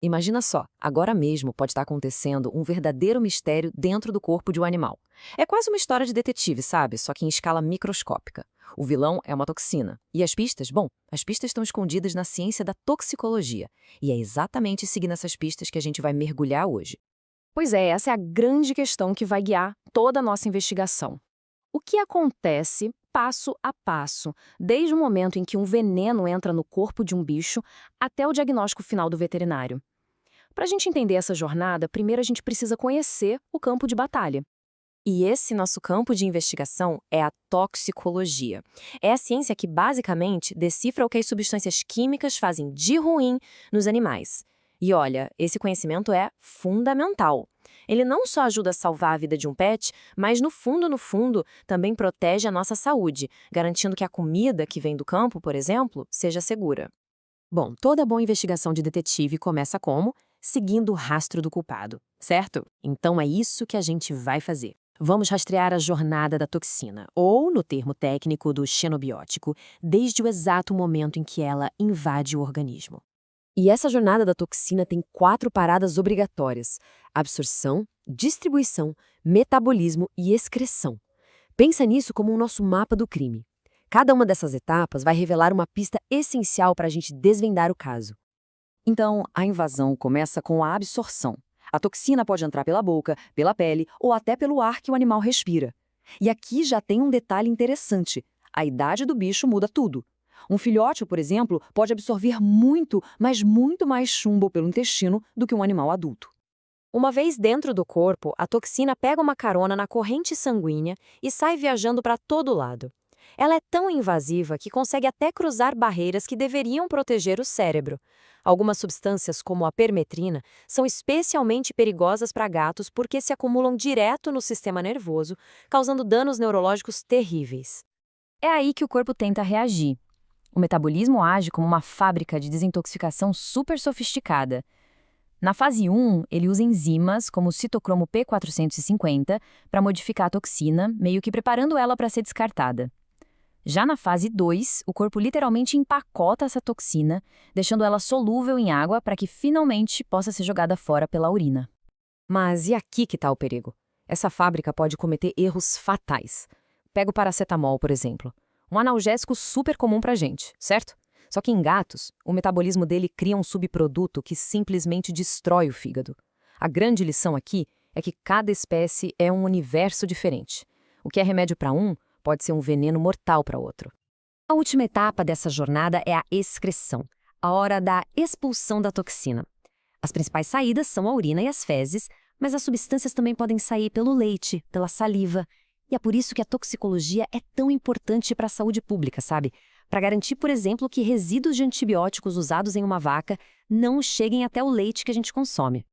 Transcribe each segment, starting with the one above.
Imagina só, agora mesmo pode estar acontecendo um verdadeiro mistério dentro do corpo de um animal. É quase uma história de detetive, sabe? Só que em escala microscópica. O vilão é uma toxina. E as pistas? Bom, as pistas estão escondidas na ciência da toxicologia. E é exatamente seguindo essas pistas que a gente vai mergulhar hoje. Pois é, essa é a grande questão que vai guiar toda a nossa investigação. O que acontece passo a passo, desde o momento em que um veneno entra no corpo de um bicho até o diagnóstico final do veterinário? Para a gente entender essa jornada, primeiro a gente precisa conhecer o campo de batalha. E esse nosso campo de investigação é a toxicologia. É a ciência que basicamente decifra o que as substâncias químicas fazem de ruim nos animais. E olha, esse conhecimento é fundamental. Ele não só ajuda a salvar a vida de um pet, mas no fundo, também protege a nossa saúde, garantindo que a comida que vem do campo, por exemplo, seja segura. Bom, toda boa investigação de detetive começa como? Seguindo o rastro do culpado, certo? Então é isso que a gente vai fazer. Vamos rastrear a jornada da toxina, ou, no termo técnico do xenobiótico, desde o exato momento em que ela invade o organismo. E essa jornada da toxina tem 4 paradas obrigatórias: absorção, distribuição, metabolismo e excreção. Pensa nisso como o nosso mapa do crime. Cada uma dessas etapas vai revelar uma pista essencial para a gente desvendar o caso. Então, a invasão começa com a absorção. A toxina pode entrar pela boca, pela pele ou até pelo ar que o animal respira. E aqui já tem um detalhe interessante: a idade do bicho muda tudo. Um filhote, por exemplo, pode absorver muito, mas muito mais chumbo pelo intestino do que um animal adulto. Uma vez dentro do corpo, a toxina pega uma carona na corrente sanguínea e sai viajando para todo lado. Ela é tão invasiva que consegue até cruzar barreiras que deveriam proteger o cérebro. Algumas substâncias, como a permetrina, são especialmente perigosas para gatos porque se acumulam direto no sistema nervoso, causando danos neurológicos terríveis. É aí que o corpo tenta reagir. O metabolismo age como uma fábrica de desintoxicação super sofisticada. Na fase 1, ele usa enzimas, como o citocromo P450, para modificar a toxina, meio que preparando ela para ser descartada. Já na fase 2, o corpo literalmente empacota essa toxina, deixando ela solúvel em água para que finalmente possa ser jogada fora pela urina. Mas e aqui que está o perigo? Essa fábrica pode cometer erros fatais. Pega o paracetamol, por exemplo. Um analgésico super comum pra gente, certo? Só que em gatos, o metabolismo dele cria um subproduto que simplesmente destrói o fígado. A grande lição aqui é que cada espécie é um universo diferente. O que é remédio para um pode ser um veneno mortal para outro. A última etapa dessa jornada é a excreção, a hora da expulsão da toxina. As principais saídas são a urina e as fezes, mas as substâncias também podem sair pelo leite, pela saliva. E é por isso que a toxicologia é tão importante para a saúde pública, sabe? Para garantir, por exemplo, que resíduos de antibióticos usados em uma vaca não cheguem até o leite que a gente consome.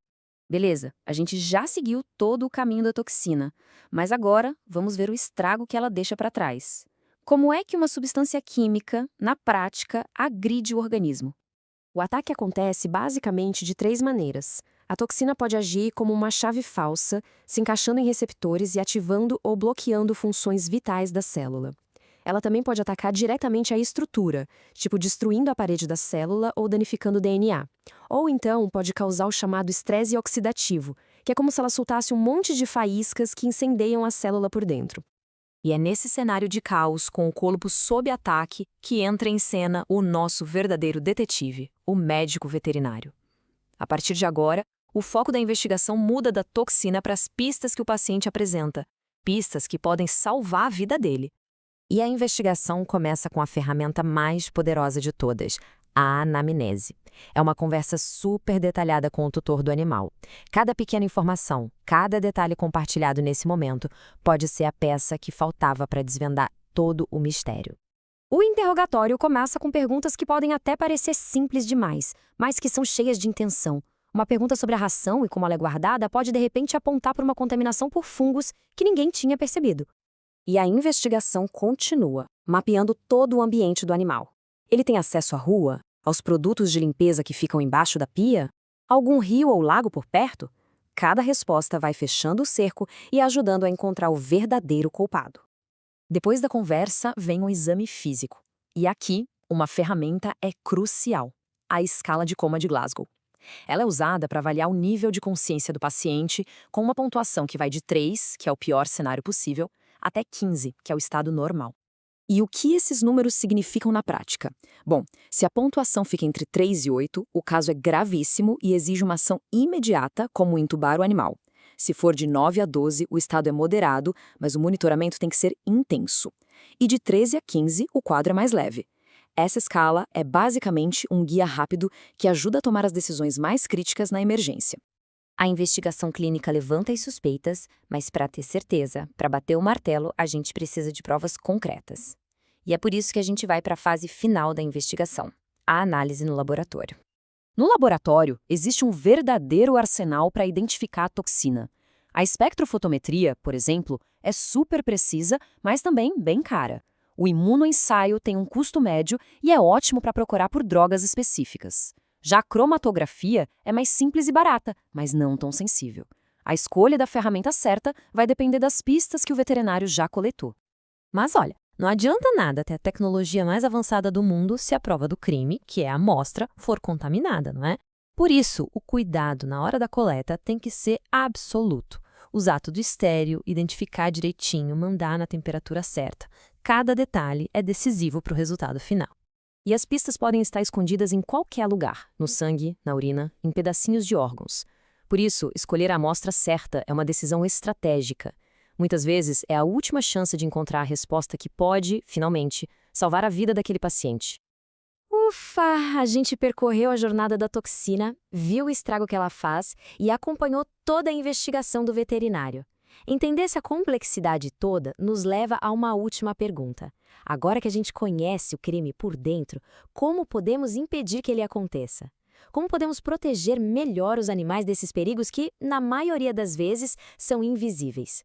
Beleza, a gente já seguiu todo o caminho da toxina, mas agora vamos ver o estrago que ela deixa para trás. Como é que uma substância química, na prática, agride o organismo? O ataque acontece basicamente de 3 maneiras. A toxina pode agir como uma chave falsa, se encaixando em receptores e ativando ou bloqueando funções vitais da célula. Ela também pode atacar diretamente a estrutura, tipo destruindo a parede da célula ou danificando o DNA. Ou então pode causar o chamado estresse oxidativo, que é como se ela soltasse um monte de faíscas que incendeiam a célula por dentro. E é nesse cenário de caos, com o corpo sob ataque, que entra em cena o nosso verdadeiro detetive, o médico veterinário. A partir de agora, o foco da investigação muda da toxina para as pistas que o paciente apresenta, pistas que podem salvar a vida dele. E a investigação começa com a ferramenta mais poderosa de todas, a anamnese. É uma conversa super detalhada com o tutor do animal. Cada pequena informação, cada detalhe compartilhado nesse momento pode ser a peça que faltava para desvendar todo o mistério. O interrogatório começa com perguntas que podem até parecer simples demais, mas que são cheias de intenção. Uma pergunta sobre a ração e como ela é guardada pode de repente apontar para uma contaminação por fungos que ninguém tinha percebido. E a investigação continua, mapeando todo o ambiente do animal. Ele tem acesso à rua? Aos produtos de limpeza que ficam embaixo da pia? Algum rio ou lago por perto? Cada resposta vai fechando o cerco e ajudando a encontrar o verdadeiro culpado. Depois da conversa, vem um exame físico. E aqui, uma ferramenta é crucial: a escala de coma de Glasgow. Ela é usada para avaliar o nível de consciência do paciente, com uma pontuação que vai de 3, que é o pior cenário possível, até 15, que é o estado normal. E o que esses números significam na prática? Bom, se a pontuação fica entre 3 e 8, o caso é gravíssimo e exige uma ação imediata, como intubar o animal. Se for de 9 a 12, o estado é moderado, mas o monitoramento tem que ser intenso. E de 13 a 15, o quadro é mais leve. Essa escala é basicamente um guia rápido que ajuda a tomar as decisões mais críticas na emergência. A investigação clínica levanta as suspeitas, mas para ter certeza, para bater o martelo, a gente precisa de provas concretas. E é por isso que a gente vai para a fase final da investigação, a análise no laboratório. No laboratório, existe um verdadeiro arsenal para identificar a toxina. A espectrofotometria, por exemplo, é super precisa, mas também bem cara. O imunoensaio tem um custo médio e é ótimo para procurar por drogas específicas. Já a cromatografia é mais simples e barata, mas não tão sensível. A escolha da ferramenta certa vai depender das pistas que o veterinário já coletou. Mas olha, não adianta nada ter a tecnologia mais avançada do mundo se a prova do crime, que é a amostra, for contaminada, não é? Por isso, o cuidado na hora da coleta tem que ser absoluto. Usar tudo estéril, identificar direitinho, mandar na temperatura certa. Cada detalhe é decisivo para o resultado final. E as pistas podem estar escondidas em qualquer lugar, no sangue, na urina, em pedacinhos de órgãos. Por isso, escolher a amostra certa é uma decisão estratégica. Muitas vezes é a última chance de encontrar a resposta que pode, finalmente, salvar a vida daquele paciente. Ufa! A gente percorreu a jornada da toxina, viu o estrago que ela faz e acompanhou toda a investigação do veterinário. Entender essa complexidade toda nos leva a uma última pergunta. Agora que a gente conhece o crime por dentro, como podemos impedir que ele aconteça? Como podemos proteger melhor os animais desses perigos que, na maioria das vezes, são invisíveis?